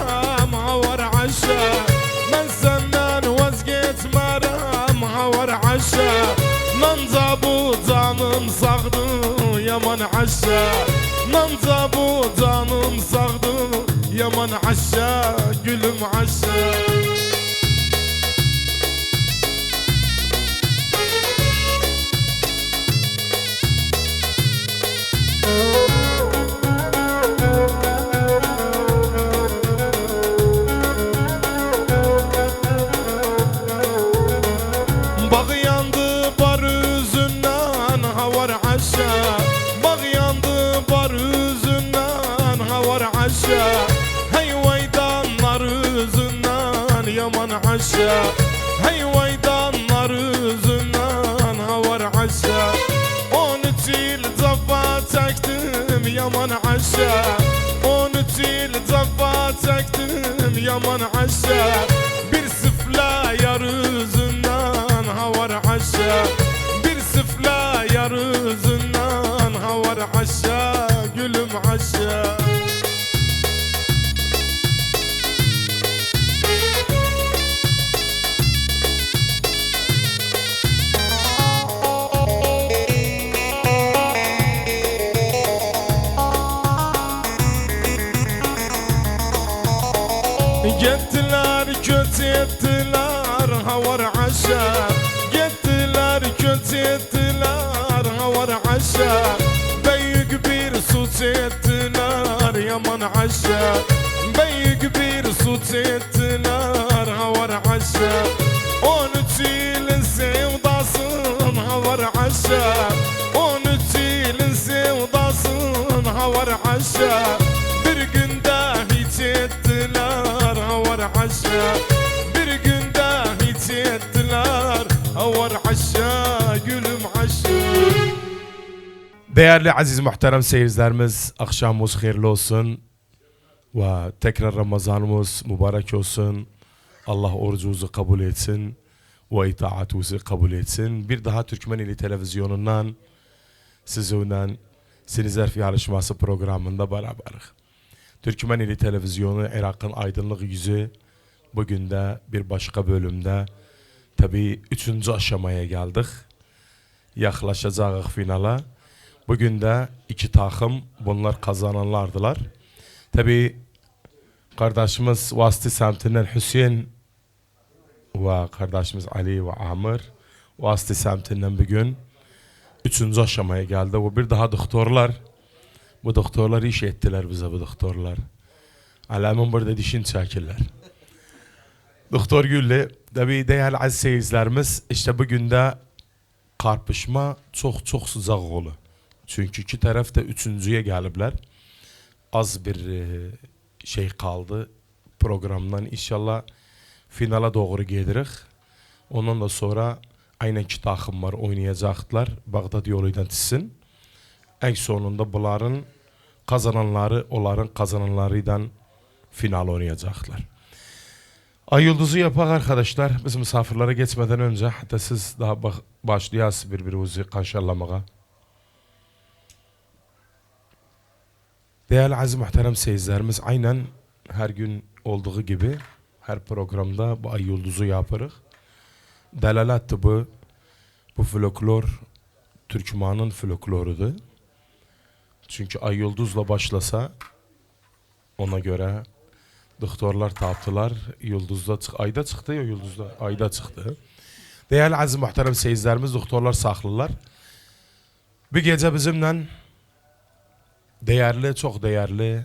هور عشا من senden vazgeçmerem havar aşa Nanca bu canım sağdı yaman aşa Nanca bu canım sağdı yaman aşa Gülüm aşa Hey vaydanlar yüzünden yaman aşa Hey vaydanlar yüzünden havar aşa 13 yıl cefa çektim yaman aşa 13 yıl cefa çektim yaman aşa Bir sıfla yar yüzünden havar aşa Bir sıfla yar yüzünden havar aşa Gülüm aşa Gittiler kötü ettiler havar aşa Gittiler kötü ettiler havar aşa Büyük bir suç ettiler yaman aşa Büyük bir suç ettiler havar aşa 13 yılın sevdasın havar aşa 13 yılın sevdasın havar aşa Bir günde hiç ettiler havar aşa Bir günde hiç ettiler havar aşa Gülüm aşa Değerli aziz muhterem seyircilerimiz akşamımız hayırlı olsun ve tekrar Ramazanımız mübarek olsun. Allah orucunuzu kabul etsin ve itaatinizi kabul etsin. Bir daha Türkmenili televizyonundan sizinle Sinizerf yarışması programında beraberiz. Türkmenili televizyonu Irak'ın aydınlık yüzü bugün de bir başka bölümde tabi 3. aşamaya geldik. Yaklaşacağız finala. Bugün de 2 takım bunlar kazananlardılar. Tabi kardeşimiz Vasıtı semtinden Hüseyin ve kardeşimiz Ali ve Amir Vasıtı semtinden bugün 3. aşamaya geldi. Bu bir daha doktorlar. Bu doktorlar iş ettiler bize bu doktorlar. Alamin burada dişin çekirler. Doktor Güllü, tabi değerli aziz seyircilerimiz, işte bugün de karpışma çok sıcak oldu. Çünkü iki taraf da 3.'ye gelibler. Az bir şey kaldı programdan. İnşallah finala doğru gelirik. Ondan da sonra aynen 2 takım var oynayacaklar. Bağdat yoluyla titsin. En sonunda bunların kazananları, onların kazananlarıyla final oynayacaklar. Ay yıldızı yapak arkadaşlar. Biz misafirlere geçmeden önce hatta siz daha başlayasınız birbirinizi kaşarlamaya. Değerli aziz muhterem seyircilerimiz, aynen her gün olduğu gibi her programda bu ay yıldızı yaparız. Delalat bu folklor Türkmen'in folklorudur. Çünkü ay yıldızla başlasa ona göre doktorlar taptılar. Yıldızda ayda çıktı ya yıldızda ayda çıktı. Değerli aziz muhterem seyircilerimiz, doktorlar saklılar. Bir gece bizimle değerli, çok değerli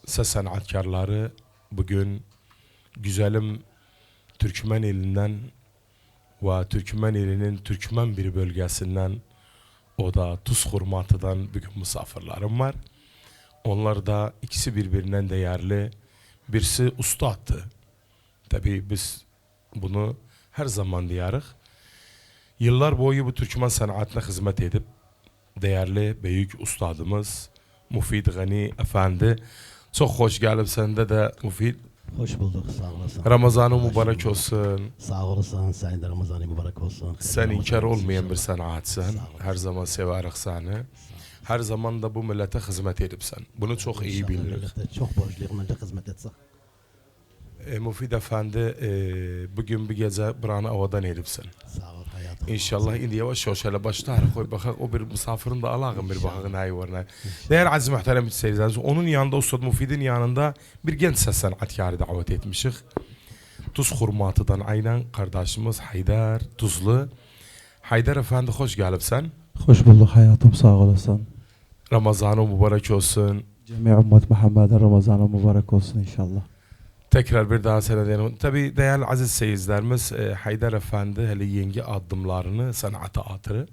ses sanatkarları bugün güzelim Türkmen elinden ve Türkmen elinin Türkmen bir bölgesinden, o da Tuz Hurmatı'dan bugün misafirlerim var. Onlar da ikisi birbirinden değerli. Birisi ustattı. Tabii biz bunu her zaman diyarız. Yıllar boyu bu Türkmen sanatına hizmet edip değerli büyük ustadımız Mufid Gani Efendi. Çok hoş gelip sende de Mufid. Hoş bulduk, sağ olasın. Ramazanı mübarek olsun. Sağ olasın, senin de Ramazanı mübarek olsun. Sen inkar olmayan bir sanatsın. Her zaman severek seni. Her zaman da bu millete hizmet edip sen. Bunu çok iyi biliriz. Çok borçluyum, önce hizmet etsek. Mufid Efendi bugün bir gece buranı avadan edipsin. Sağ ol hayatım. İnşallah indi yavaş yavaş hele başlar. Koy bakak o bir misafirin de alağın bir bakak neyi var ne. Değerli aziz muhterem seyirciler, onun yanında Ustad Mufid'in yanında bir genç ses sanatkarı davet etmişik. Tuz Hurmatı'dan aynen kardeşimiz Haydar Tuzlu. Haydar Efendi hoş gelipsen. Hoş bulduk hayatım, sağ olasın. Ramazanı mübarek olsun. Cemi ümmet Muhammed'in Ramazanı mübarek olsun inşallah. Tekrar bir daha senedelim. Tabi değerli aziz seyircilerimiz Haydar Efendi hele yeni adımlarını sanata atırı.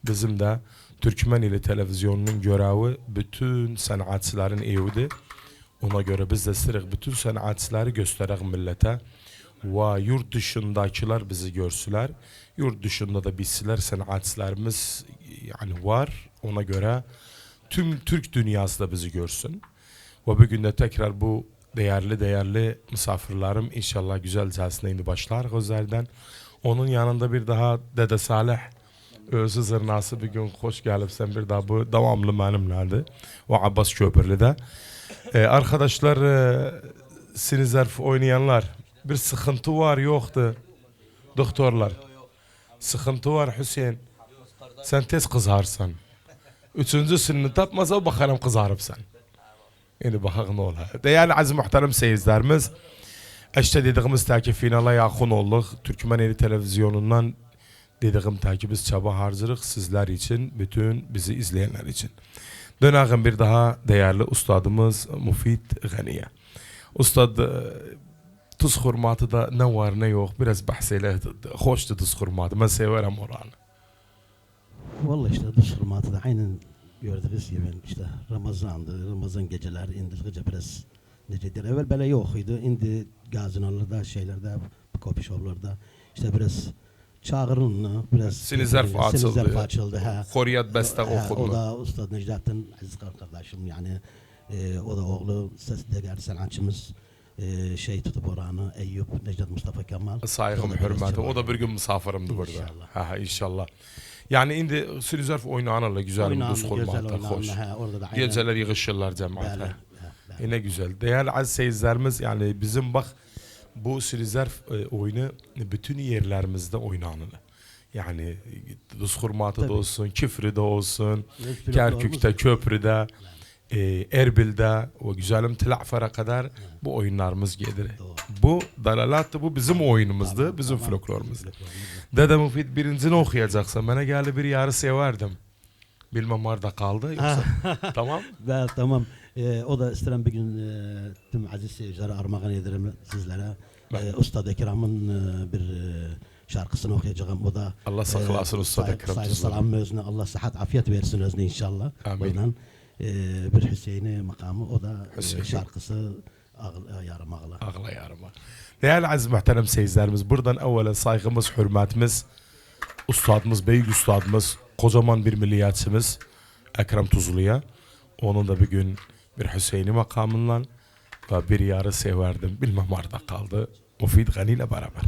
Bizim de Türkmenili televizyonunun görevi bütün sanatçıların evidir. Ona göre biz de sırık bütün sanatçıları gösterek millete. Ve yurt dışındakiler bizi görsüler. Yurt dışında da bilsiler sanatçılarımız yani var. Ona göre tüm Türk dünyası da bizi görsün. Ve bugün de tekrar bu değerli misafirlerim inşallah güzel celsine indi başlar gözlerden. Onun yanında bir daha Dede Salih özü zırnası bir gün hoş gelipsen bir daha bu devamlı benimlerdi. O Abbas Köprülü de. Arkadaşlar Sinizerf oynayanlar bir sıkıntı var yoktu. Doktorlar. Sıkıntı var Hüseyin. Sen tez kızarsan. Üçüncü sınıfı tapmasa bakalım kızarıpsan. Şimdi bakın ne ola. Değerli aziz muhterem seyircilerimiz, işte dediğimiz takip finala yakın olduk. Türkmeneli televizyonundan dediğim takibiz çaba harcırıq sizler için, bütün bizi izleyenler için. Döneğin bir daha değerli ustadımız Mufid Ganiye. Ustad Tuz Hurmatı'da ne var ne yok biraz bahseyle. Hoştu Tuz Hurmatı. Ben severim oranı. Vallahi işte Tuz Hurmatı da aynen gördüğünüz gibi işte Ramazan'dı. Ramazan geceleri indirgece biraz necedir. Evvel böyle yok idi. İndi gazinolarda şeylerde, kopi şovlarda işte biraz çağırınla biraz Sinizerf açıldı. Sinizerf açıldı. Koriyat beste okundu. O da Ustad Necdettin Aziz kardeşim yani o da oğlu ses değer sanatçımız şey tutup oranı Eyüp Necdet Mustafa Kemal. Saygım hürmetim. O da bir gün misafirimdi burada. İnşallah. Ha inşallah. Yani indi Sinizerf oynanırlar güzel Tuz Hurmatı. Hoş. Geceler yığışırlar cemaate. Ne güzel. Değerli aziz seyircilerimiz yani bizim bak bu Sinizerf oyunu bütün yerlerimizde oynanır. Yani Tuz Hurmatı da olsun, Küfrü'de olsun, Kerkük'te, Köprü'de, Erbil'de o güzelim Tilafara kadar bu oyunlarımız gelir. Bu dalalattı, bu bizim oyunumuzdu, bizim folklorumuzdu. Dede Mufid birincini okuyacaksa bana geldi bir yarı severdim. Bilmem orada kaldı yoksa. Tamam. Ve tamam. O da isterim bir gün tüm aziz seyircilere armağan ederim sizlere. Ustad Ekrem'in bir şarkısını okuyacağım. O da Allah saklasın Ustad Ekrem. Saygı salam özüne Allah sıhhat afiyet versin özüne inşallah. Amin. Bir Hüseyin'i makamı o da şarkısı yarım ağla. Ağla yarım. Değerli aziz muhterem seyircilerimiz buradan evvela saygımız, hürmetimiz ustadımız, büyük ustadımız, kocaman bir milliyetçimiz Ekrem Tuzlu'ya. Onun da bir gün bir Hüseyin'i makamından ve bir yarı severdim. Bilmem orada kaldı. Mufid Gani ile beraber.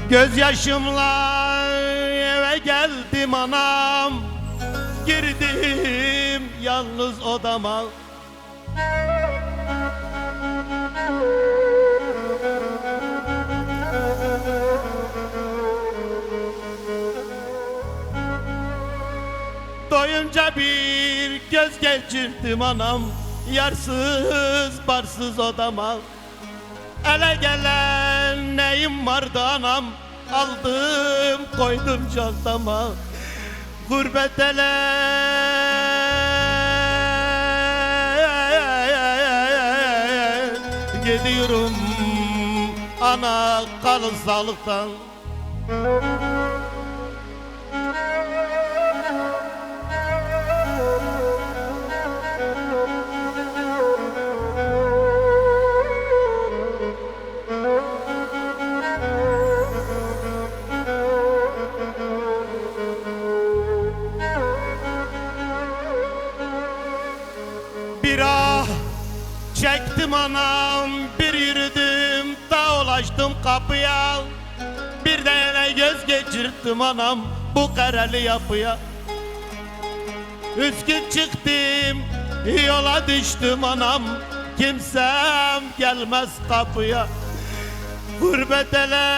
Gözyaşımla eve geldim anam, girdim yalnız odama. Doyunca bir göz geçirdim anam, yarsız barsız odama. Ele gelen neyim vardı anam, aldım koydum çantama. Gurbet ele gidiyorum ana, kalın sağlıktan. Çektim anam bir yürüdüm ta ulaştım kapıya. Bir de ele göz geçirttim anam bu kareli yapıya. 3 gün çıktım yola düştüm anam, kimsem gelmez kapıya. Gurbet ele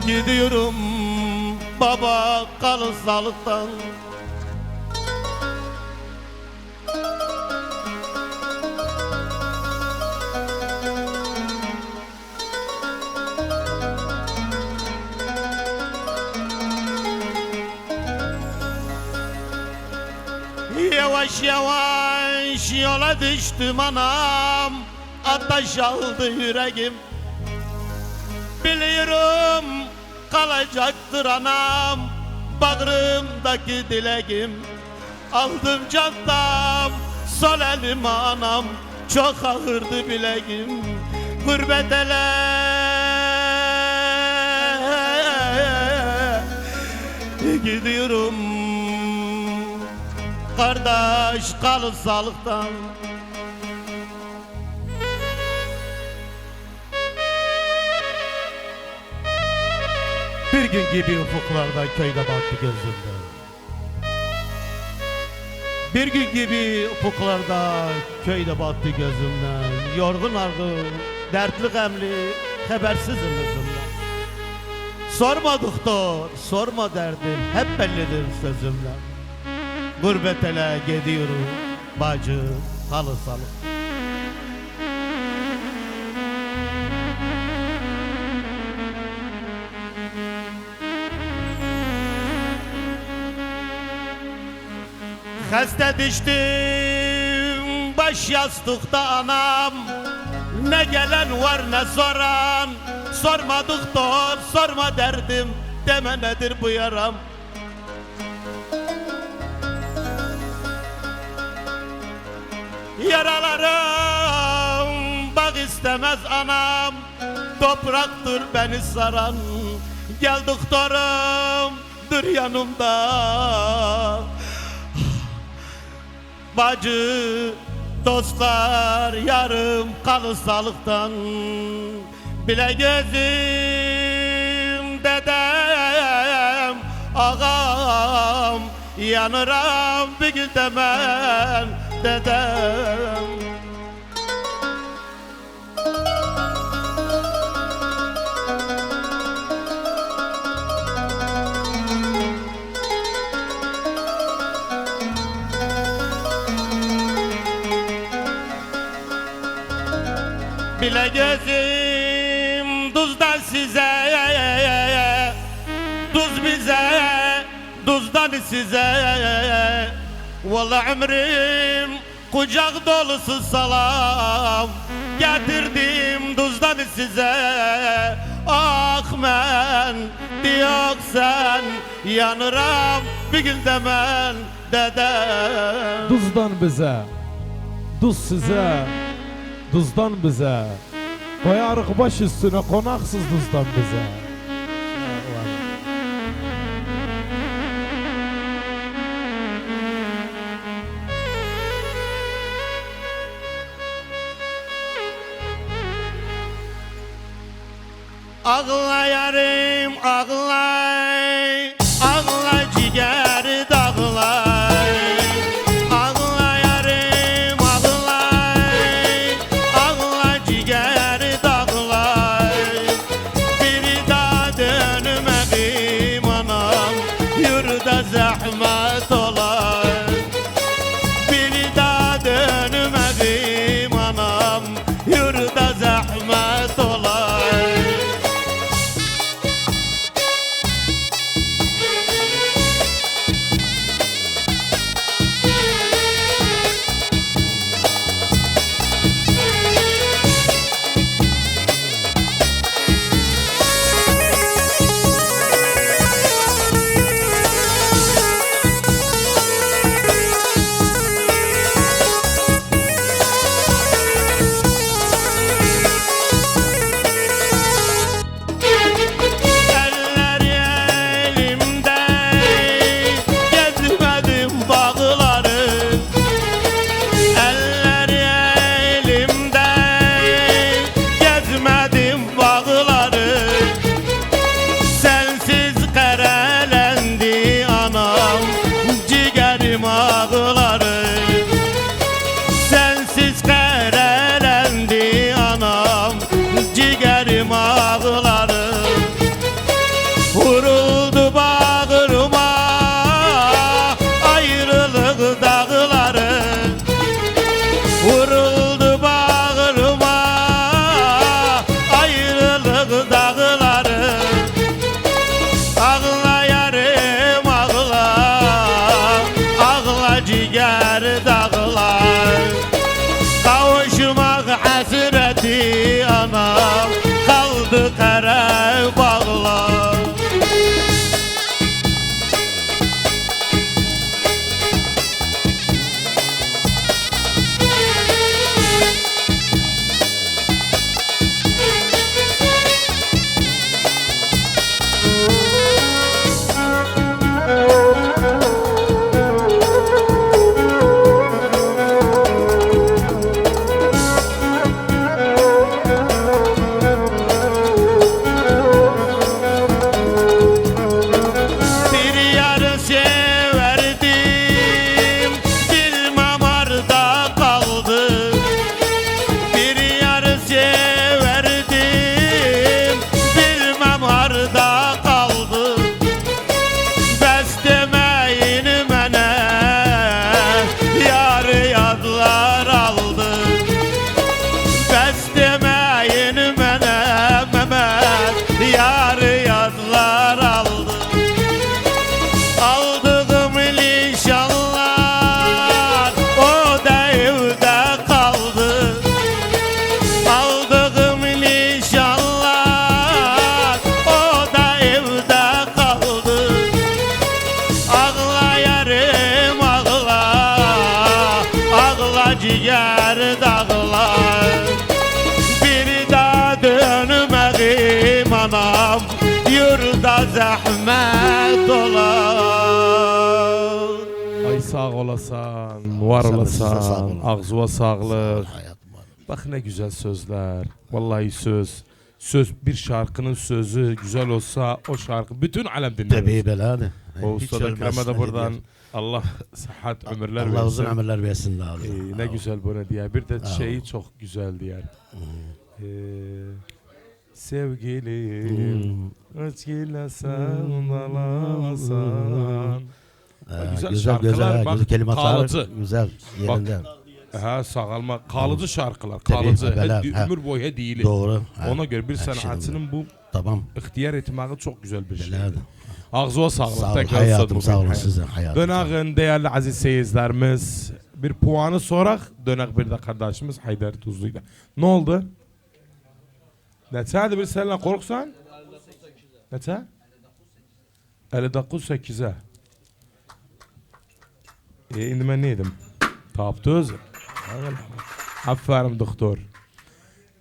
gidiyorum baba, kalın sağlıktan. Yavaş yavaş yola düştüm anam, ateş aldı yüreğim. Biliyorum kalacaktır anam bağrımdaki dileğim. Aldım cantam sol elime anam, çok ağırdı bileğim. Gurbet ele gidiyorum kardeş, kalın sağlıktan. Bir gün gibi ufuklarda köyde battı gözümden. Bir gün gibi ufuklarda köyde battı gözümden. Yorgun argın, dertli gemli, habersizim özümden. Sorma doktor, sorma derdim, hep bellidir sözümden. Gurbet ele gidiyorum bacı, halı salı. Hasta düştüm baş yastıkta anam, ne gelen var ne soran. Sorma doktor, sorma derdim, deme nedir bu yaram. Yaralarım bak istemez anam, topraktır beni saran. Gel doktorum dur yanımda, bacı dostlar yarım kalın sağlıktan. Bile gözüm dedem ağam, yanıram bir gün demen dedem. Bile gözüm tuzdan size, tuz bize, tuzdan size. Vallahi ömrüm kucak dolusu salam, getirdim tuzdan size. Ah men diyoksen yanıram bir gün demen dedem. Duzdan bize, duz size, duzdan bize. Koyarık baş üstüne konaksız duzdan bize. Ağla yarim ağlay, ağla ciğeri dağlay. Ağla yarim ağlay, ağla ciğeri dağlay. Bir daha dönmeyim anam, yurda zahmet olay. Bir daha dönmeyim anam, yurda zahmet olay. ciğer dağlar. Kavuşmak hasreti anam, kaldı kara bağlar. Ciğer dağlar, bir daha dönmeyim anam, yurda zahmet olar. Ay sağ olasan, var Sağ olun, olasan, size sağ olun. ağzına sağlık. Hayatım var. Bak ne güzel sözler. Vallahi söz bir şarkının sözü güzel olsa o şarkı bütün alem dinler. Tabii belade. O Hiç ustada ölmez, Kerem'e de ne buradan diyeyim. Allah sıhhat ömürler Allah uzun versin. ömürler versin de abi. Ne güzel bunu diye. Bir de Aa. şeyi çok güzel diye. Sevgilim özgürlesen dalasan. Güzel Güzel şarkılar, güzel, bak, güzel kelimatlar kalıcı. güzel yerinde. Ha sağalma kalıcı şarkılar, Tabii, kalıcı. böyle, Hadi ha. ömür boyu değil. Doğru. Ha, Ona göre bir ha, sanatçının bu Tamam. ihtiyar etmeyi çok güzel bir şey. Belade. Ağzına sağlık. Sağ olun Tekrar hayatım, ustadım, sağ olun hayatım. sizin hayatım. Dönağın değerli aziz seyircilerimiz bir puanı sorak. Dönek bir de kardeşimiz Haydar Tuzlu'yla. Ne oldu? Neçədir bir seninle korksan? Neçə? 59-8'e. Indi ben neydim? Tapdı özüm. Aferin doktor.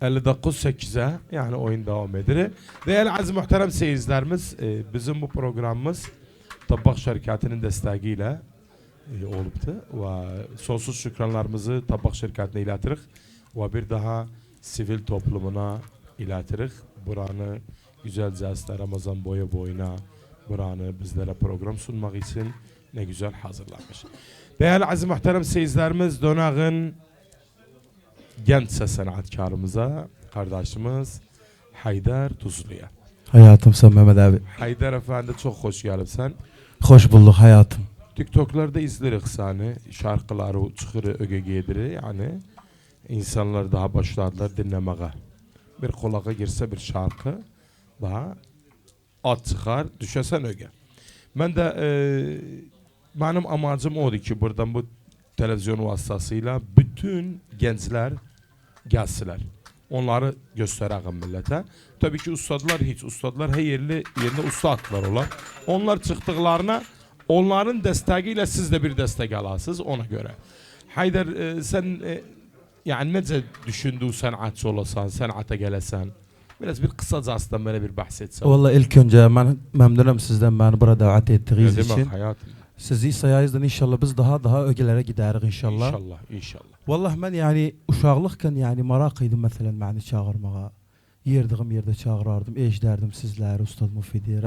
59-8'e yani oyun devam edir. Değerli aziz muhterem seyircilerimiz bizim bu programımız Tabak Şirketi'nin desteğiyle olubdu ve sonsuz şükranlarımızı Tabak Şirketi'ne iletirik ve bir daha sivil toplumuna iletirik. Buranı güzelce Ramazan boyuna buranı bizlere program sunmak için ne güzel hazırlanmış. Değerli aziz muhterem seyircilerimiz dönağın genç sanatkarımıza kardeşimiz Haydar Tuzlu'ya. Hayatım sen Mehmet abi. Haydar efendi çok hoş geldin. Hoş bulduk hayatım. TikTok'larda izleriz seni. Şarkıları çıkırı ögegedir yani. İnsanlar daha başladılar dinlemeye. Bir kulağa girse bir şarkı daha at çıkar düşesen öge. Ben de benim amacım oydu ki buradan bu televizyon vasıtasıyla bütün gençler gelsinler. Onları göstereyim millete. Tabii ki ustadlar hiç. Ustadlar her yerinde ustadlar olar. Onlar çıktıklarına onların desteğiyle siz de bir destek alasınız ona göre. Haydar sen yani nece düşündüğün sanatçı olasan, sanata gelesen. Biraz bir kısaca aslında böyle bir bahsetsen. Vallahi ilk önce ben memnunum sizden beni burada davet ettiğiniz Ne demek için. hayatım? Sizi sayınızdan inşallah biz daha ögelere gideriz inşallah. İnşallah, inşallah. Vallahi ben yani uşaqlıqkən yani maraqıydım mesela məni çağırmağa. Yerdığım yerde çağırardım, eşderdim sizler, Ustad Mufidi,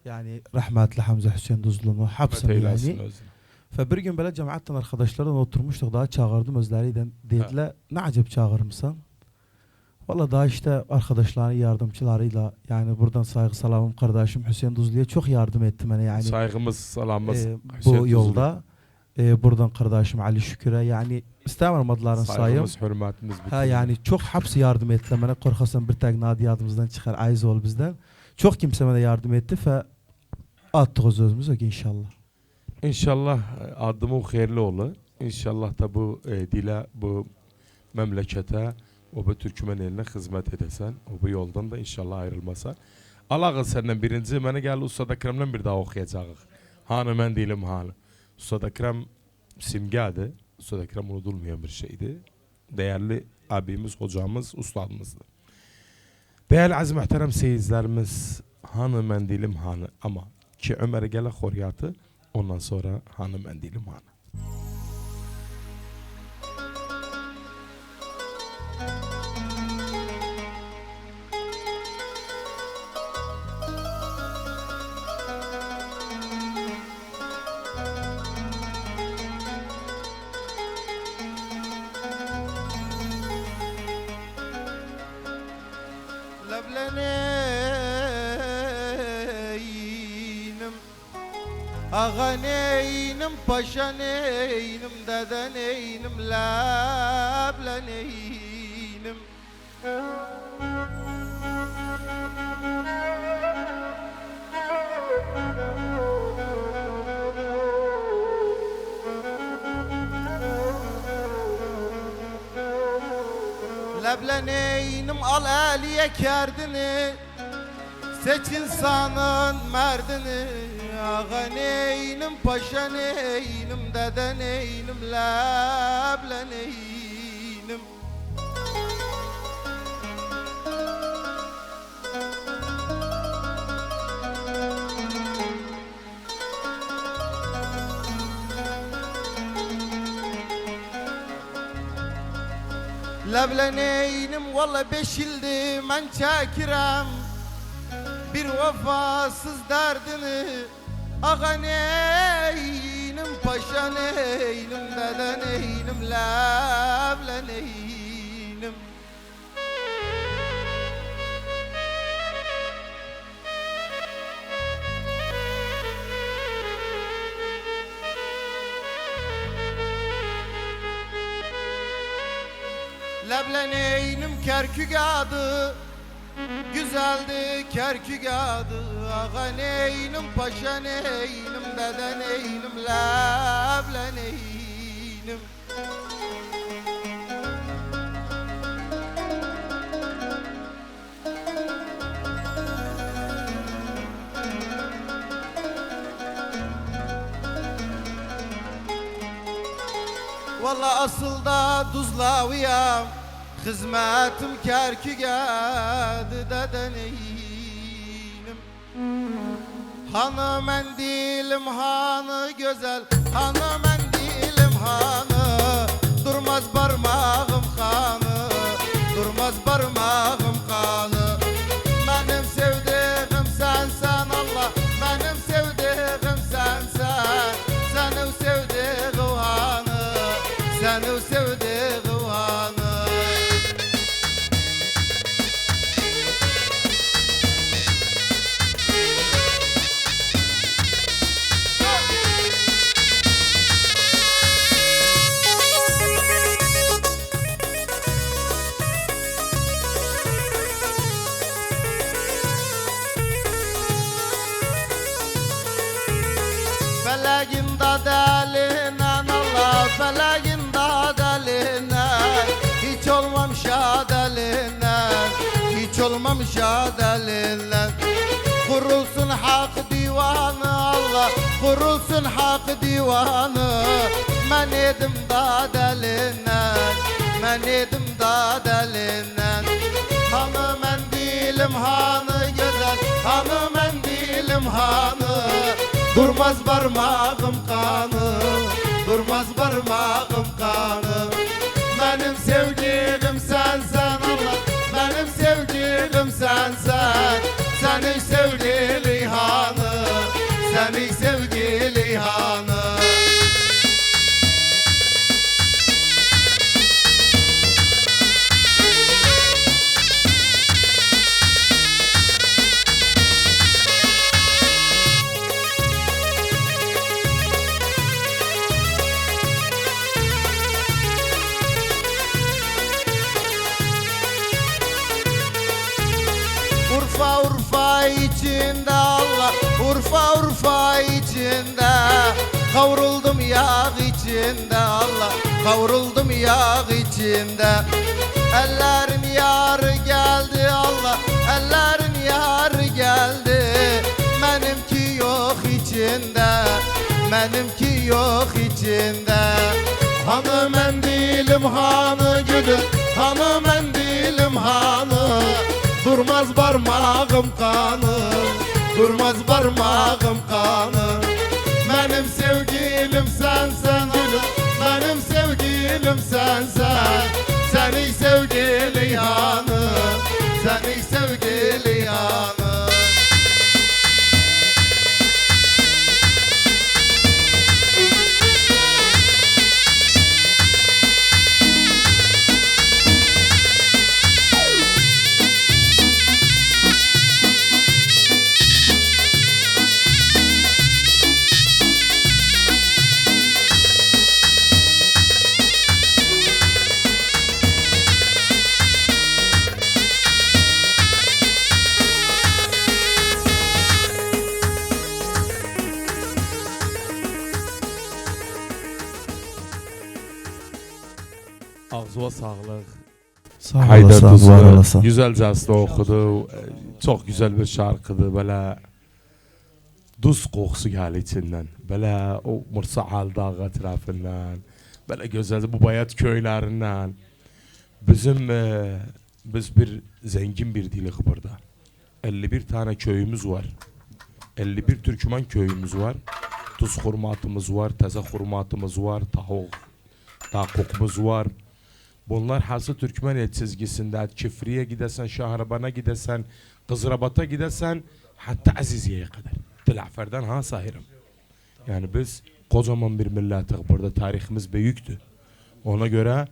yani rahmetli Hamza Hüseyin Duzlu'nu, hapsını Eylesin yani. özünü. Ve bir gün böyle cemaattan arkadaşlarla oturmuştuk, daha çağırdım özleriyle. Dediler, ne acaba çağırmışsan? Valla daha işte arkadaşların yardımcılarıyla yani buradan saygı salamım kardeşim Hüseyin Duzlu'ya çok yardım etti bana yani. Saygımız, salamımız. Bu yolda. Buradan kardeşim Ali Şükür'e yani istemiyorum adlarını sayayım. Saygımız, hürmetimiz. Ha yani çok hepsi yardım etti bana. Korkasan bir tek Nadi yardımımızdan çıkar. Ayız ol bizden. Çok kimse bana yardım etti ve attık o sözümüz inşallah. İnşallah adımı hayırlı olur. İnşallah da bu dile, bu memlekete, o bu Türkmen eline hizmet edesen, o bu yoldan da inşallah ayrılmasa. Allah'ın senden birinci, bana gel Ustad Ekrem'den bir daha okuyacağız. Hanı ben değilim hanı. Ustad Ekrem simgeydi. Ustad Ekrem unutulmayan bir şeydi. Değerli abimiz, hocamız, ustadımızdı. Değerli aziz muhterem seyircilerimiz, hanı ben değilim hanı ama ki Ömer'e gele horyatı, ondan sonra hanı ben değilim hanı. Lebleneynim, ağaneynim, paşaneynim, dedeneynim, lebleneynim. Lebleneynim, al eliye kerdini, seç insanın merdini. Ağaneynim, paşaneynim, dedeneynim, lebleneynim. Lebleneynim, valla 5 yıldır ben çekirem bir vefasız derdini. Ağaneynim, paşaneynim, dedeneynim, lebleneynim. Lebleneynim, Kerkük adı güzeldi, Kerkük adı. Ağaneynim, paşaneynim, dedeneynim, lebleneynim. Valla asıl da Tuzlavıyam, hizmetim Kerkük'adı, dedeneynim. Hanı mendilim, hanı güzel, hanı mendilim, hanı. Durmaz parmağım kanı, durmaz parmağım kanı. Benim sevdiğim sensen Allah, benim sevdiğim sensen. Senin sevdiğin hanı, senin sevdiğin hanı. Feleğin da delinen Allah, feleğin da delinen. Hiç olmam şadelinden, hiç olmam şadelinden. Kurulsun hak divanı Allah, kurulsun hak divanı. Men edim da delinden, men edim da delinden. Hanı mendilim, hanı güzel, hanı mendilim, hanı. Durmaz parmağım kanı, durmaz parmağım kanı. Benim sevgilim sensen Allah, benim sevgilim sensen. Senin sevgili hanı, senin sevgili hanı. Urfa Urfa içinde Allah, Urfa Urfa içinde. Kavruldum yağ içinde Allah, kavruldum yağ içinde. Ellerin yarı geldi Allah, ellerin yarı geldi. Benimki yok içinde, benimki yok içinde. Hanı mendilim hanı gülüm, hanı mendilim hanı. Durmaz parmağım kanı, durmaz parmağım kanı. Benim sevgilim sensen gülüm, benim sevgilim sensen. Seni sevgili hanı, seni sevgili hanı. Ağzıma sağlık. Sağ Haydar olasın, var Tuzlu olasın. güzelcesine okudu. Çok güzel bir şarkıdı. Böyle duz kokusu geldi içinden. Böyle o Mursaal Dağı etrafından. Böyle güzel bu bayat köylerinden. Biz bir zengin bir dilik burada. 51 tane köyümüz var. 51 Türkmen köyümüz var. Tuz hurmatımız var, taze hurmatımız var, takokumuz var. Bunlar Hası Türkmeniyet çizgisinde. Kifriye gidesen, Şahraban'a gidesen, Kızrabat'a gidesen, hatta Aziziye'ye kadar. Dilafer'den ha sahirim. Yani biz kocaman bir milletiz. Burada tarihimiz büyüktü. Ona göre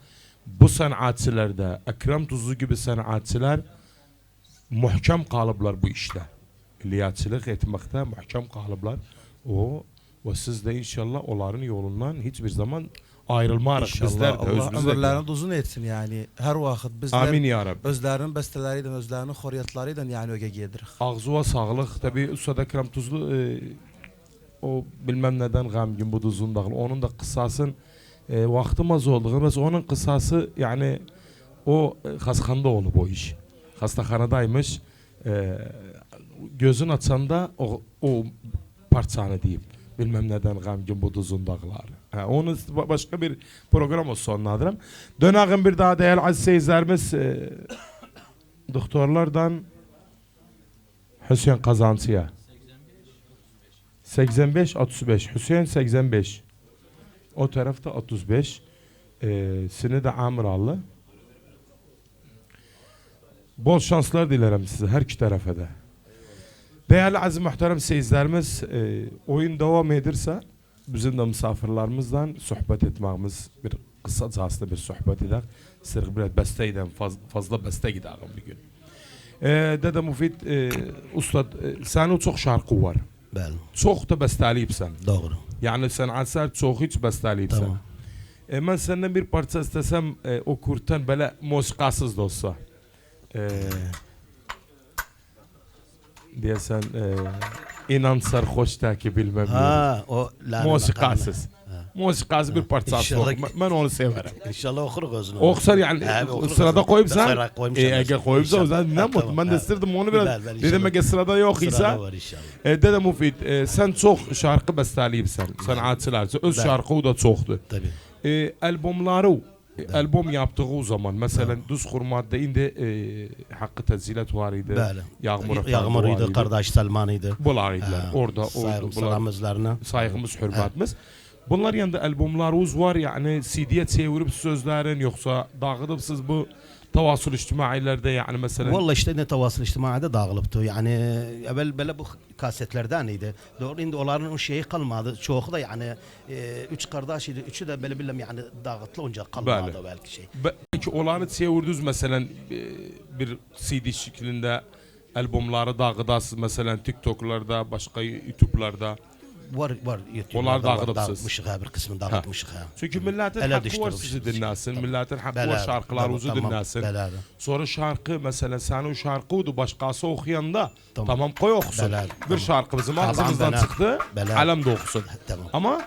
bu sanatçılarda Ekrem Tuzlu gibi sanatçılar muhkem kalıplar bu işte. Milliyetçilik etmekte muhkem kalıplar. Ve siz de inşallah onların yolundan hiçbir zaman ayrılmarıq. Bizler de Allah özümüzde. ömürlerini uzun etsin yani. Her vakit bizler Amin ya Rabbi. özlerinin besteleriyle, özlerinin horiyatlarıyla yani öge gedirik. Ağzıva sağlık. Tabi Ustad Ekrem Tuzlu o bilmem neden gamgin bu duzun dağılı. Onun da kısasın vaktım az olduğu. Mesela onun kısası yani o hastaxanda olup o iş. Hastaxanadaymış. Gözün açanda o parçanı deyip. Bilmem neden gamgin bu duzun dağları. Onu başka bir program olsun anladım. Dönağın bir daha değerli aziz seyircilerimiz doktorlardan Hüseyin Kazancı'ya 85-35 Hüseyin 85 o tarafta 35 seni de Amiralı. Bol şanslar dilerim size her iki tarafa da. Değerli aziz muhterem seyircilerimiz oyun devam edirse bizim de misafirlerimizden sohbet etmemiz bir kısacası bir sohbet eder. Sırf biraz besteyden fazla beste gidelim bir gün. Dede Müfit Ustad senin çok şarkı var. Bəli, Çok da besteliyipsen. doğru. Yani sanatçılar çok hiç besteliyipsen. Tamam. Ben senden bir parça istesem o kurtan böyle musikasız da olsa. Diyesen inan sarhoşta ki bilmem ne. Ha, o lanet Musikasız. Musikasız bir parça İnşallah olsun. Ben onu severim. İnşallah okuruz özünü. Okusar yani sırada koyupsan. Sırada koymuşam. Eğer koyupsa o zaman ne Tamam, mutlu. Ben de ha. isterdim onu biraz. Ver, Dedim inşallah. ki sırada yok Sırada ise. var inşallah. Dede Müfit sen çok şarkı besteliyipsen. Sanatçılarca. Öz şarkı da çoktu. Tabii. Albomları albom yaptığı zaman mesela Duz Hurmat'da indi Hakkı Tezilet var idi. Bəli. Yağmur Efendi Yağmur var idi, kardeş Salman idi. Bunlar idiler. Ha, Orada salamızlarına. saygımız, hürmetimiz. Bunlar yanında albomlarımız var yani CD'ye çevirip sözlerin yoksa dağıtıp bu tavasül içtimailerde yani mesela. Vallahi işte ne tavasıl içtimaide dağılıptı. Yani evvel böyle bu kasetlerden idi. Doğru indi onların o şeyi kalmadı. Çoğu da yani üç kardeş idi. Üçü de böyle bilmem yani dağıtlı onca kalmadı Bəli. belki şey. Belki onları çevirdiniz mesela bir CD şeklinde albomları dağıtasınız mesela TikTok'larda başka YouTube'larda. var. Onlar dağıdıbsınız. Dağıtmışıq ha, bir kısmını dağıtmışıq ha. Çünkü milletin Elə hakkı var düşdürübsünüz. sizi dinlesin. Milletin hakkı var Belədir, şarkılarınızı tamam, dinlesin. belədir. Sonra şarkı mesela senin şarkıydı başkası okuyanda Tamam. tamam koy okusun. Belədir, Bir tamam. şarkı bizim Tamam, ağzımızdan belədir. çıktı. Belədir. Alem de okusun. Tamam. Ama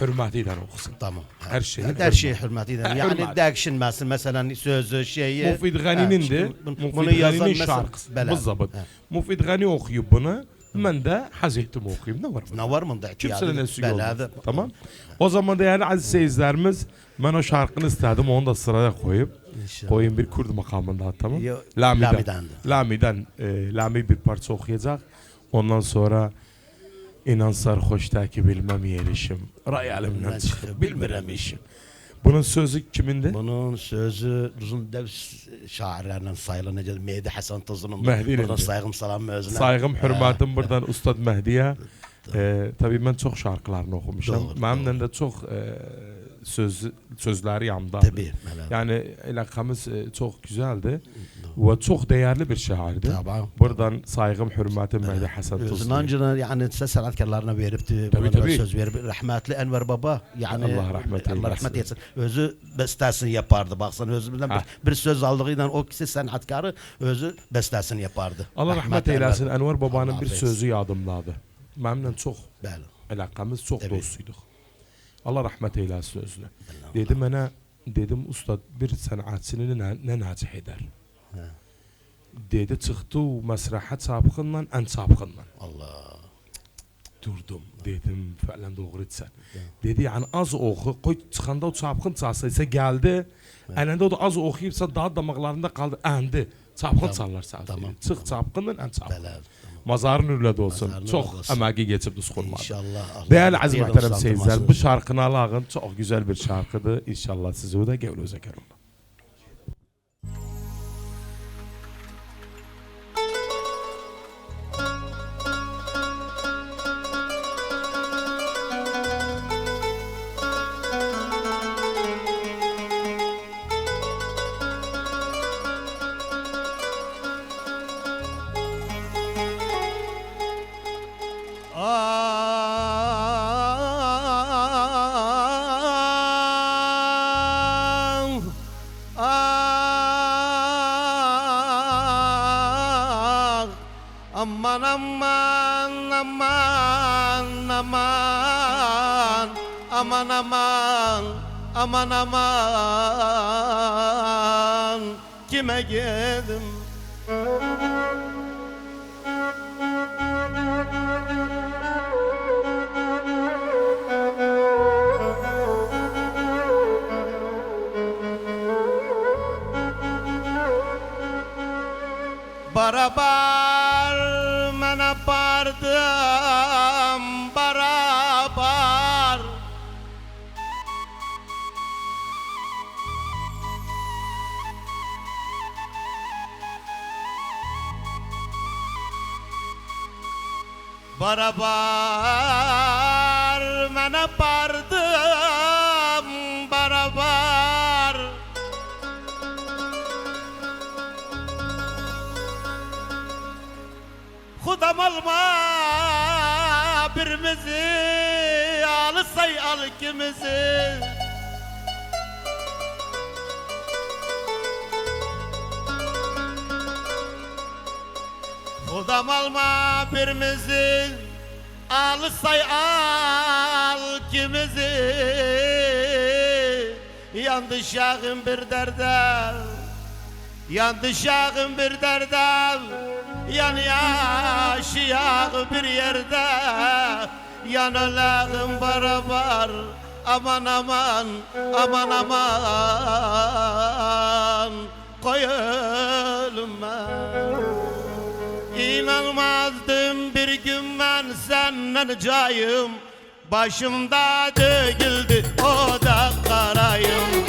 hürmetiyle okusun. Tamam. Her şeyin Her şey hürmetiyle. Ha, Yani hürmet. değişilmesin mesela sözü şeyi. Mufid Gani'nin de bunu yazan Gani'nin mesela. şarkısı. Belədir. Bizzabıt. Ha. Mufid Gani okuyor bunu. Ben de haz ettim okuyayım. Ne var bunda? Ne var mı da? Kimsenin esiri olmaz. Belədir. Tamam. O zaman da yani aziz seyircilerimiz ben o şarkını istedim onu da sıraya koyup İnşallah. koyayım bir Kürt makamında tamam. Yo, Lami'den. Lami'dendir. Lami bir parça okuyacak. Ondan sonra inan sarhoştaki bilmem yerişim. Rayalimden çıkıp bilmirem işim. Bunun sözü kimindi? Bunun sözü uzun dev şairlerden sayılan necə Mehdi Hasan Tuzun'un. Mehdi'nin Buradan de. saygım salam özüne. Saygım, hürmetim buradan Ustad Mehdi'ye. Tabii ben çok şarkılarını okumuşum. Doğru, Benimle de çok sözleri yanımda. Tabii. Yani alakamız çok güzeldi ve çok değerli bir şairdi. Tamam. Buradan saygım, hürmetim Mehdi Hasan Özünün Tuzlu'ya. ancına yani ses sanatkarlarına veripti. Tabii, Buna tabii. söz verip rahmetli Enver Baba yani Allah rahmet eylesin. Allah rahmet eylesin. Özü bestesini yapardı. Baksana özümüzden bir söz aldığıyla o kişi sanatkarı özü bestesini yapardı. Allah rahmet eylesin. Enver Baba'nın Allah bir affetsin. sözü yadımdadır. Benimle çok Bəli. alakamız çok Tabii. dostuyduk. Allah rahmet eylesin özüne. Dedim bana dedim ustad bir sanatçını ne nacih eder? Dedi çıktı mesraha çapkınla en çapkınla. Allah. Durdum dedim falan doğru sen. Dedi yani az oku koy çıkanda o çapkın çalsaysa geldi. Elinde o da az okuyupsa daha damaklarında kaldı. Endi çapkın çalar sadece. Tamam. Çık çapkınla en çapkın. Bəli. Mazarın ürlədə olsun. Mazarın Çox ürlədə olsun. əməyi keçib düşqulmadı. İnşallah. Allah Değerli aziz bir muhterem olsun, seyirciler, bu altırmasın. şarkını alağın çok güzel bir şarkıdır. İnşallah sizi o da gevl özəkər olur. Aman aman aman aman aman aman aman aman kime geldim? Barabar men apardım barabar Barabar men apardım barabar Xudam alma birimizi alsay al ikimizi Xudam alma birimizi alsay al ikimizi Yandı şahım bir derde Yandı şahım bir derde Yan yaşayak bir yerde Yan ölağım barabar Aman aman aman aman Koy ölüme İnanmazdım bir gün ben senden cayım Başımda döküldü o da karayım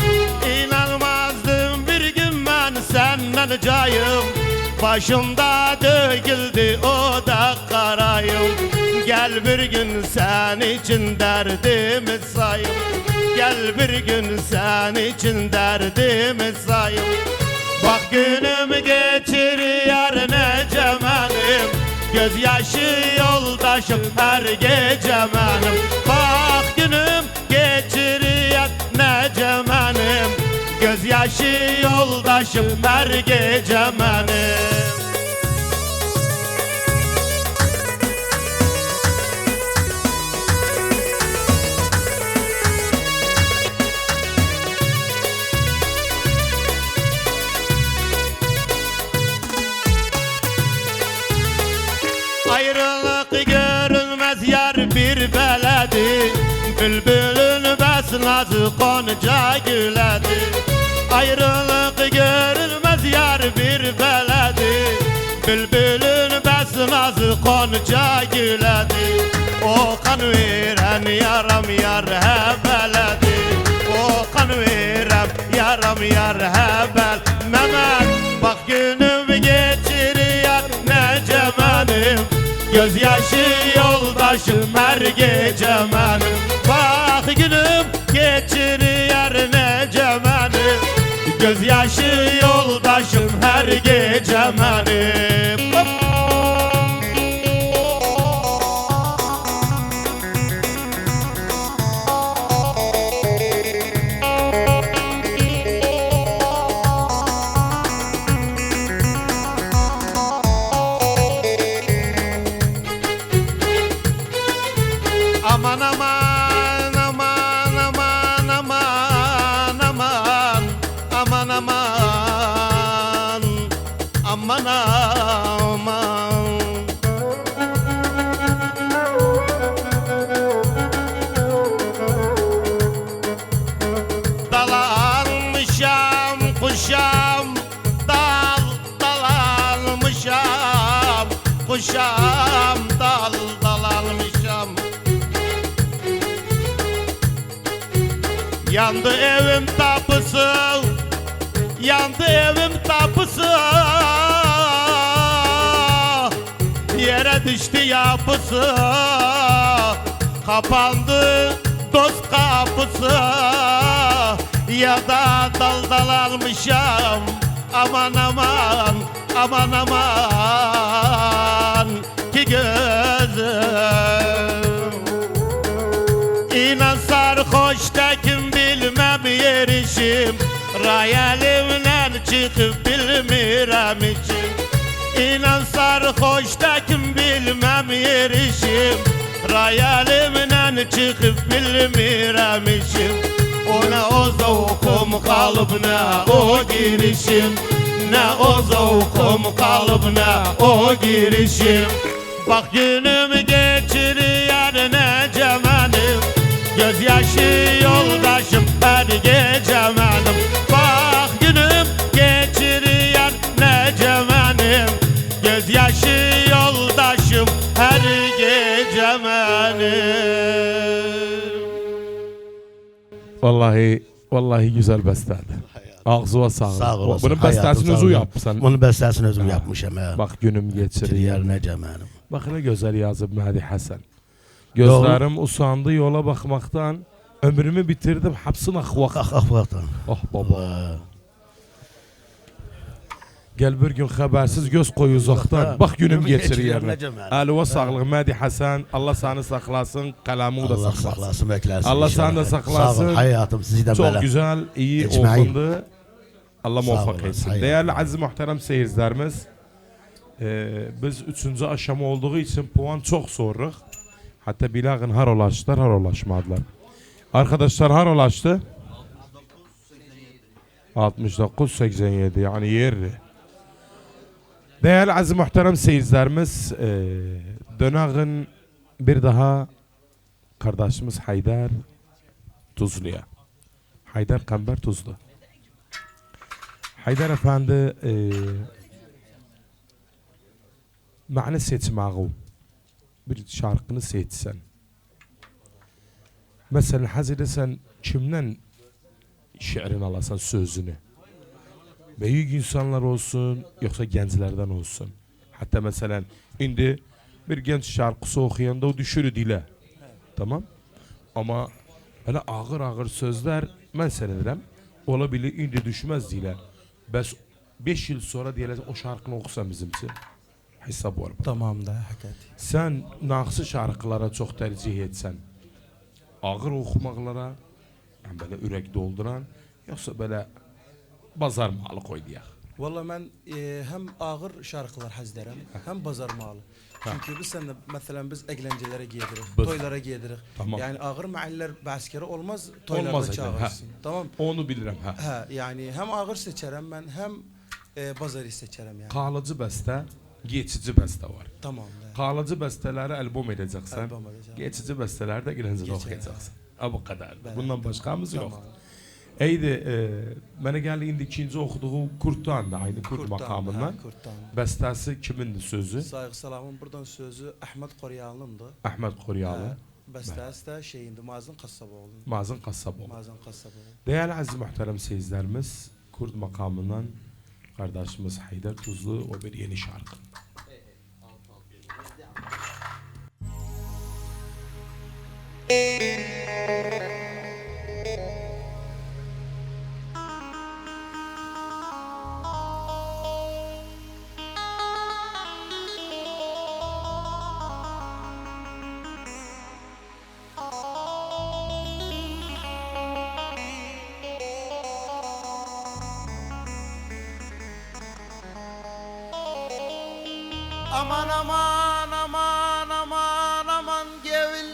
İnanmazdım bir gün ben senden cayım Başımda döküldü o da karayım Gel bir gün sen için derdimi sayım Gel bir gün sen için derdimi sayım Bak günümü geçir yar necemenim Gözyaşı yoldaşım her gece benim. Bak günüm geçiriyor nece benim. Gözyaşı yoldaşım her gece benim. Ayrılık görünmez yar bir beledi. Bülbülün bes nazı konca güledi. Ayrılık görünmez yar bir beledi. Bülbülün bes nazı konca güledi. O kan veren yaram yar hebeledi. O kan veren yaram yar hebel. Mehmet bak günüm geçiriyor nece benim. Gözyaşı yoldaşım her gece benim. Bak günüm geçiriyor nece benim. Gözyaşı yoldaşım her gece benim. Aman aman aman aman aman aman aman aman aman aman. Dalanmışam kuşam dalanmışam kuşam dalanmışam. Yandı evim tapısı, yandı evim tapısı. Yere düştü yapısı, kapandı dost kapısı. Ya da dal almışam, aman aman, aman aman ki gözüm. İnan sarhoştakim bilmem yerişim. Rayelimden çıkıp bilmirem içim. İnan sarhoştakim bilmem yerişim. Rayelimden çıkıp bilmirem içim. Ona o zavkum kalıp ne o girişim. Ne o zavkum kalıp ne o girişim. Bak günümü geçiriyor nece benim. Gözyaşı yoldaşım her gece benim. Bak günüm geçiriyor nece benim. Gözyaşı yoldaşım her gece benim. Vallahi güzel bestedi. Ağzına sağlık. Sağ olasın. Bunun hayatım, bestesini sağ özü ol. yapsan. Bunun bestesini özüm yapmışım. Bak günüm geçiriyor. Yer nece benim. Bak ne güzel yazıp Mehdi Hasan. Gözlerim usandı yola bakmaktan. Ömrümü bitirdim hapsın akvak. Akvaktan. Oh baba. Gel bir gün habersiz göz koy uzaktan. Bak günüm geçiriyor. Alıva sağlık Mehdi Hasan. Allah seni saklasın. Kalamı da Allah saklasın. saklasın, beklersin. Allah inşallah. seni de saklasın. Sağ ol hayatım, sizi de Çok böyle. güzel, iyi Ecmaîn. okundu. Allah Sağ muvaffak olun, etsin. hayır. Değerli aziz muhterem seyircilerimiz, biz 3. aşama olduğu için puan çok soruq. Hatta bilağın har ulaştılar, har ulaşmadılar. Arkadaşlar har ulaştı? 69-87 yani yerli. Değerli aziz muhterem seyircilerimiz, dönağın bir daha kardeşimiz Haydar Tuzlu'ya. Haydar Kamber Tuzlu. Haydar Efendi ma'na seçmağı bir şarkını seçsen. Mesela hazır sen kimden şiirini alasan sözünü? Büyük insanlar olsun yoksa gençlerden olsun. Hatta mesela indi bir genç şarkısı okuyanda o düşürü dile. Tamam? Ama böyle ağır sözler ben senedirim. Olabilir indi düşmez dile. Bəs 5 yıl sonra deyələr o şarkını oxusan bizimsi. hesab var. bu. Tamam da hakikaten. Sen nağsı şarkılara çok tercih etsen, ağır okumaqlara, yani böyle ürək dolduran, yoksa böyle bazar malı koy diye. Valla ben hem ağır şarkılar hazderem hem bazar malı. Çünkü biz sen de mesela biz eğlencelere giydirik, Biz- toylara giydirik. Tamam. Yani ağır mahaller baskeri olmaz, toylarda Olmaz eden, çağırsın. Tamam. Onu bilirim. Ha. Ha yani hem ağır seçerim ben hem bazarı seçerim yani. Qalıcı bəstə, geçici bəstə var. Tamam. Da. Qalıcı bəstələri albom edəcəksən, Albom edəcəm. geçici bəstələri də Gəncədə Geçer. oxuyacaqsan. Ha bu kadar. Bəli. Bundan başqamız yox. Tamam. Eydi, mənə gəldi indi ikinci oxuduğu Kurtdan da, aynı Kurt makamından. Kurttan. Bəstəsi kimindir sözü? Saygı salamın buradan sözü Ahmet Koryalı'nındı. Əhməd Qoryalı, Bestesi de şeyindi Mazın Kassaboğlu. Mazın Qassaboğlu. Mazın Kassaboğlu. Değerli aziz muhterem seyircilerimiz, Kurt makamından kardeşimiz Haydar Tuzlu o bir yeni şarkı. Aman aman aman aman aman gevil.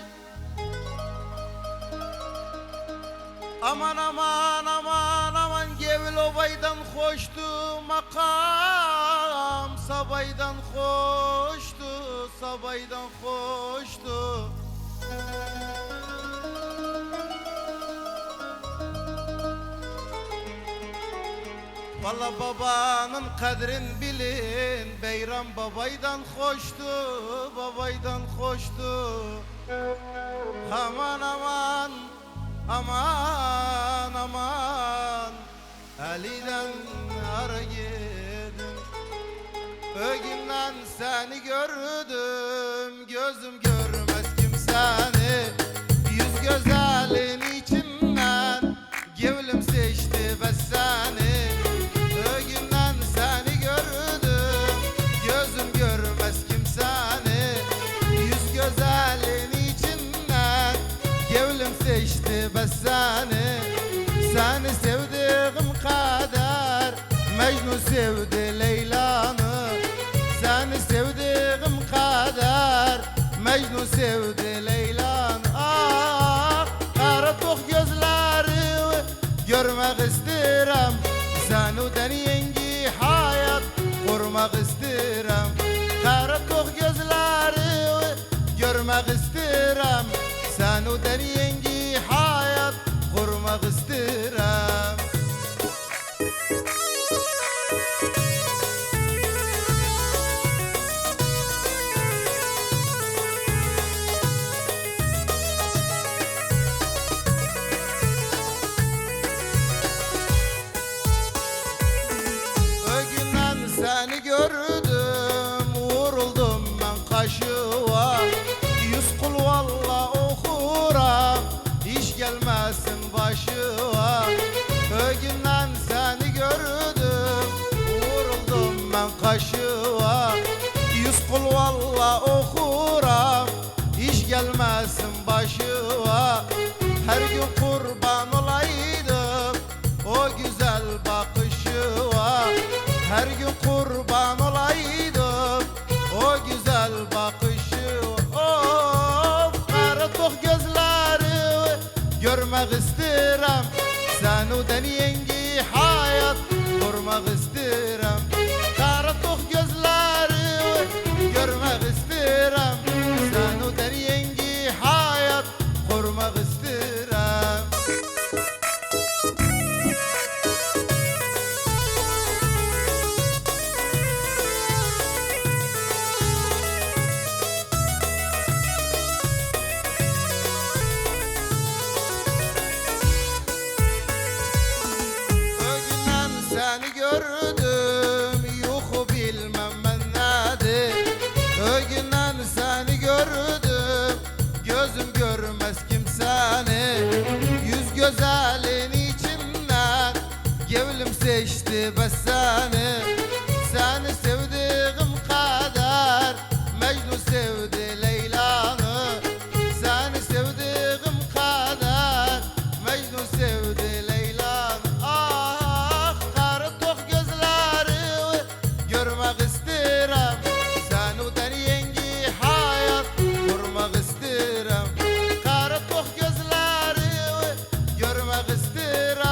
Aman aman aman aman gevil obaydan hoştu makam. Sabaydan hoştu, sabaydan hoştu. Valla babanın kadrin bilin, Beyram babaydan hoştu, babaydan hoştu. Aman aman, aman aman, Ali'den ara gidin. O günden seni gördüm, gözüm görmez kimseni. Yüz güzelin içinden, gevlim seçti ben seni. O günden seni gördüm, gözüm görmez kimseni. Yüz güzelin içinden, gevlim seçti ben seni. Seni sevdiğim kadar, Mecnun sevdi Leyla'nı. Seni sevdiğim kadar, Mecnun sevdi Leyla'nı. Ah, kara tok gözleri görmek isterim. Senuden yengi hayat kurmak isterim. Kara tok gözleri görmek isterim. Senuden yengi hayat kurmak isterim. O günden seni gördüm, vuruldum ben kaşığa. Yüz kul valla okuram, iş gelmesin başıma. O günden seni gördüm, vuruldum ben kaşığa. Yüz kul valla okuram, iş gelmesin başıma. Her gün kurban olaydım o güzel bakışıma. Her gün kurban olaydım o güzel bakışıma. Of, kara tok gözleri görmek isterim. Senuden yengi hayat kurmak isterim. Kara tok gözleri görmek isterim. Senuden yengi hayat kurmak isterim. O günden seni gördüm, yuhu bilmem ben nedir. O günden seni gördüm, gözüm görmez kimseni. Yüz güzelin içinden, gevlim seçti ben seni. Seni sevdiğim kadar, görmek isterim.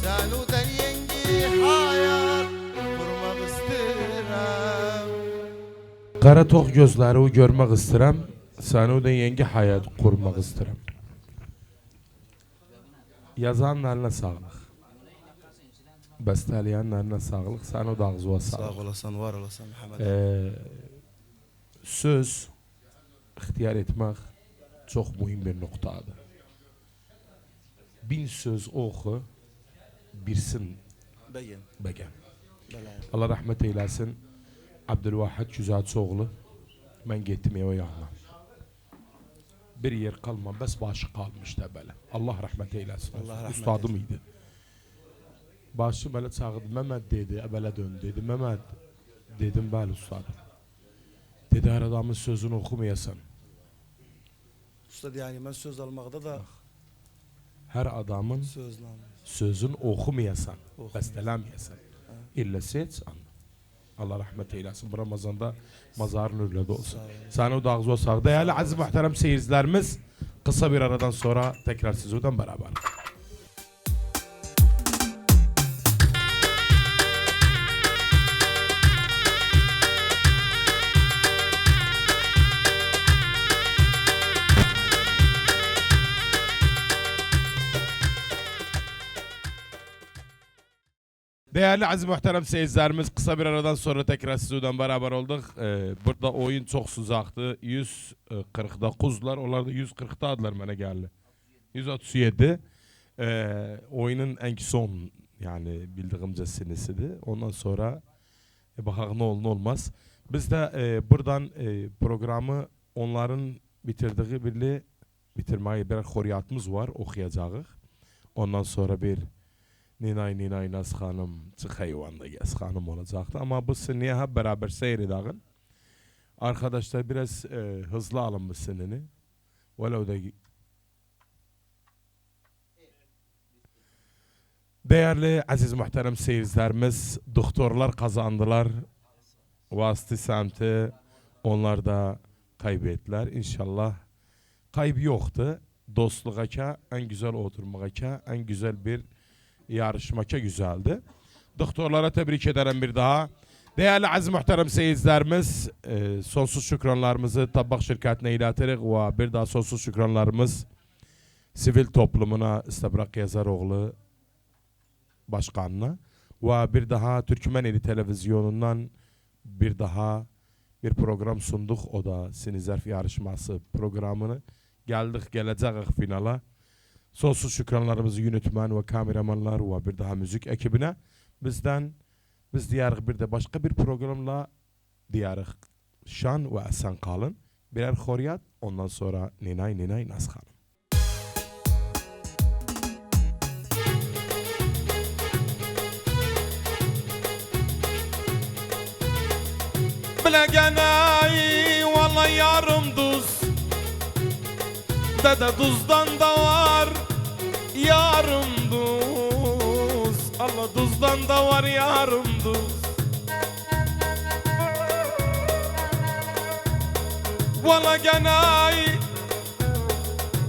Sen o den yengi hayat kurmak isterim. Qara toq gözləri görmək istəyirəm. Səni o da yeni hayat qurmaq istəyirəm. Yazanın əlinə sağlıq. Bəstələyənin əlinə sağlıq. Sən o da ağzına Sağ sağlıq. olasın, var olasın Muhammed. Söz ixtiyar etmək çox mühim bir nöqtadır. 1000 söz oxu, birsin Bəgin. bəgən. Bəli. Allah rəhmət eyləsin. Abdülvahid Güzəlçioğlu. Mən getdim evə yanına. Bir yer qalma, bəs başı qalmışdı belə. Allah rəhmət eyləsin. Allah rəhmət Ustadım idi. Başı belə çağırdı. Məməd dedi, əbələ döndü dedi. Məməd dedim, bəli ustadım. Dedi, hər adamın sözünü oxumayasan. Ustad yani mən söz almaqda da Hər adamın sözlə. sözünü oxumayasan, Oxumayasan. bəstələməyəsən. İllə seç anla. Allah rəhmət eyləsin. Bu Ramazanda mazarın ürlədə olsun. Sağ olun. Səni o da ağzı o sağ. Değerli aziz muhterem seyircilerimiz, kısa bir aradan sonra tekrar sizlerle beraber. Değerli aziz muhterem seyircilerimiz, kısa bir aradan sonra tekrar sizlerle beraber olduk. Burada oyun çok uzaktı. 149'lar, onlar da 140'dadılar bana geldi. 137. Oyunun en son yani bildiğimce senesidir. Ondan sonra bakalım ne olur ne olmaz. Biz de buradan programı onların bitirdiği birliği bitirmeyi bir xoriyatımız var, okuyacağız. Ondan sonra bir Ninay Naz Hanım, Çıxayvanda Gez Hanım olacaktı. Ama bu sineye hep beraber seyredağın. Arkadaşlar biraz hızlı alın bu sinini. Velev de değerli aziz muhterem seyircilerimiz, doktorlar kazandılar. Vasıtı semti onlar da kaybettiler. İnşallah kaybı yoktu. Dostluğa en güzel oturmağa en güzel bir yarışmaka güzeldi. Doktorlara tebrik ederim bir daha. Değerli aziz muhterem seyircilerimiz, sonsuz şükranlarımızı Tabak şirketine iletirik ve bir daha sonsuz şükranlarımız sivil toplumuna İstebrak Yazaroğlu başkanına ve bir daha Türkmeneli televizyonundan bir daha bir program sunduk. O da Sinizerf yarışması programını. Geleceğiz finala. Sonsuz şükranlarımızı yönetmen ve kameramanlar ve bir daha müzik ekibine biz diyarıq bir de başka bir programla diyarıq şan ve esen kalın. Birer xoriyat, ondan sonra Ninay Naz Hanım. Bilegenay vallahi yarım duz, dede duzdan da var yarım duz. Allah duzdan da var yarım duz. Valla genay,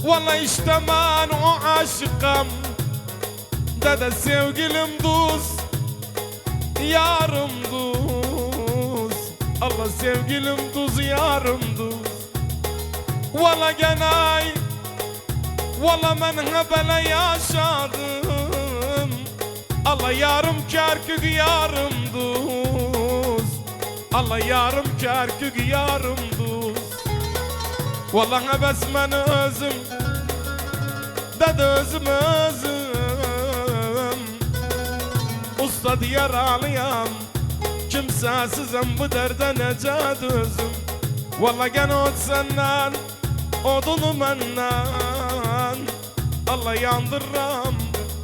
valla işte ben o aşıkım, dede sevgilim duz yarım duz. Allah sevgilim duz yarım duz. Valla genay, valla ben hebele yaşadım. Allah yarım kerkük yarım duz. Allah yarım kerkük yarım duz. Valla hebes ben özüm, dede özüm özüm. Usta yaralıyam, kimsesizim bu derde necad özüm. Valla gene ot senden, odunu menden. Allah yandırram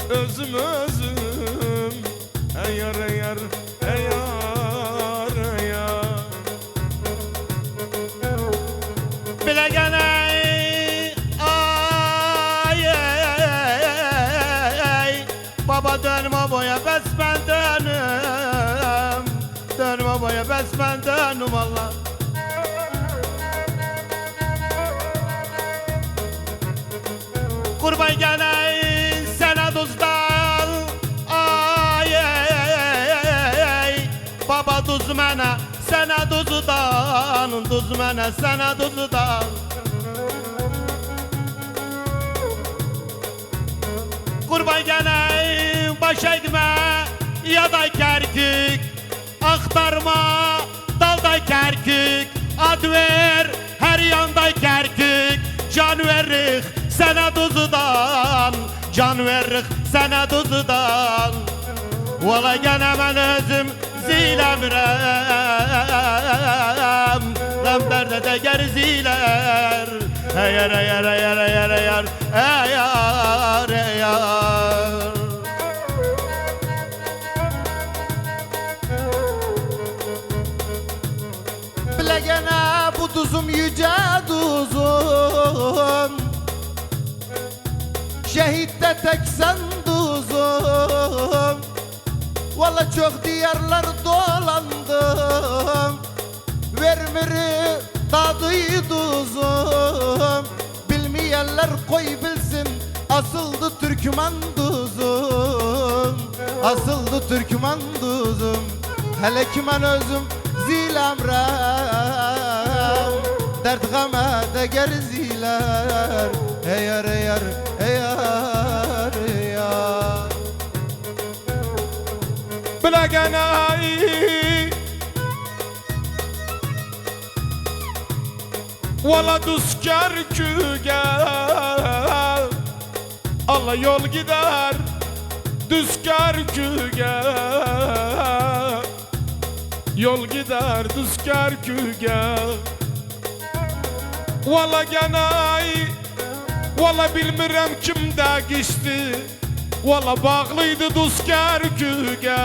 özüm özüm. Eyar eyar eyar eyar. Bilegeney ay baba dönme boya bes ben dönüm. Dönme boya bes ben dönüm Allah. Kurban geney Duz mənə, sənə duzdan, duz mənə, sənə duzdan. Qurban gələyim baş əkmə, yada kərkük, axtarma, dalda kərkük, ad ver, hər yanda kərkük, can veririk sənə duzdan, can veririk sənə duzdan. Valla gene mən özüm ziləmirəm, ləm dərdə də gərzilər, əyər, əyər, əyər, əyər, əyər, əyər, əyər. Bile gene bu duzum yüce duzum, şehitte tek sen duzum. Valla çok diyarlar dolandım, vermiri tadı duzum. Bilmeyenler koy bilsin, asıldı Türkmen duzum, asıldı Türkmen duzum. Hele ki ben özüm zilemrem, dert gama da gerziler, eğer eğer eğer eğer. Bilaganayi Valla düzkar küge Allah yol gider düzkar küge Yol gider düzkar küge Valla ganayi Valla bilmirəm kimdə geçti Valla bağlıydı düzkar küge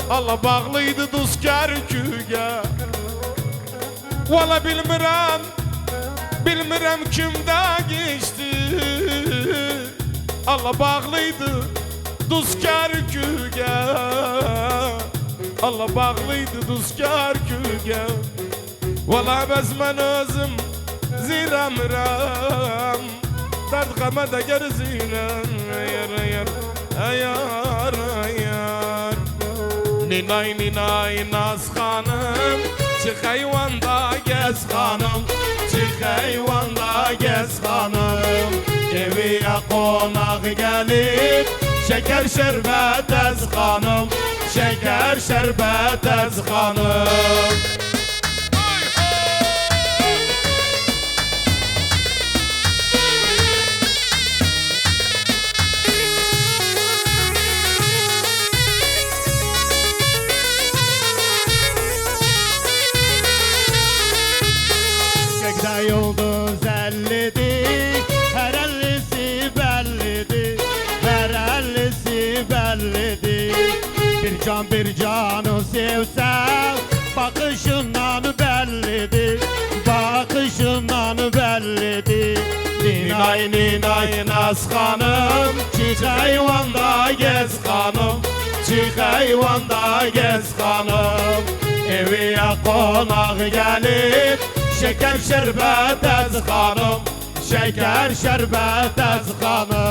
Allah bağlıydı düzkar küge Valla bilmirəm kimdə geçti Allah bağlıydı düzkar küge Allah bağlıydı düzkar küge Valla bəz mən özüm ziləmirəm Dert qəmə də gərziləm Ayar, ayar, ayar, ayar Ninay, ninay, naz xanım Çıx heyvanda gəz xanım Çıx heyvanda gəz xanım Eviyə qonaq gəlib Şəkər şərbət əz xanım Şəkər şərbət əz xanım Yıldız ellidir, her ellisi bellidir, her ellisi bellidir. Bir canı sevsem, bakışından bellidir, bakışından bellidir. Ninay, ninay, naz xanım, çıx heyvanda gez xanım, çıx heyvanda gez xanım. Eviyə qonaq gəlib, şeker şerbet ez xanım, şeker şerbet ez xanım.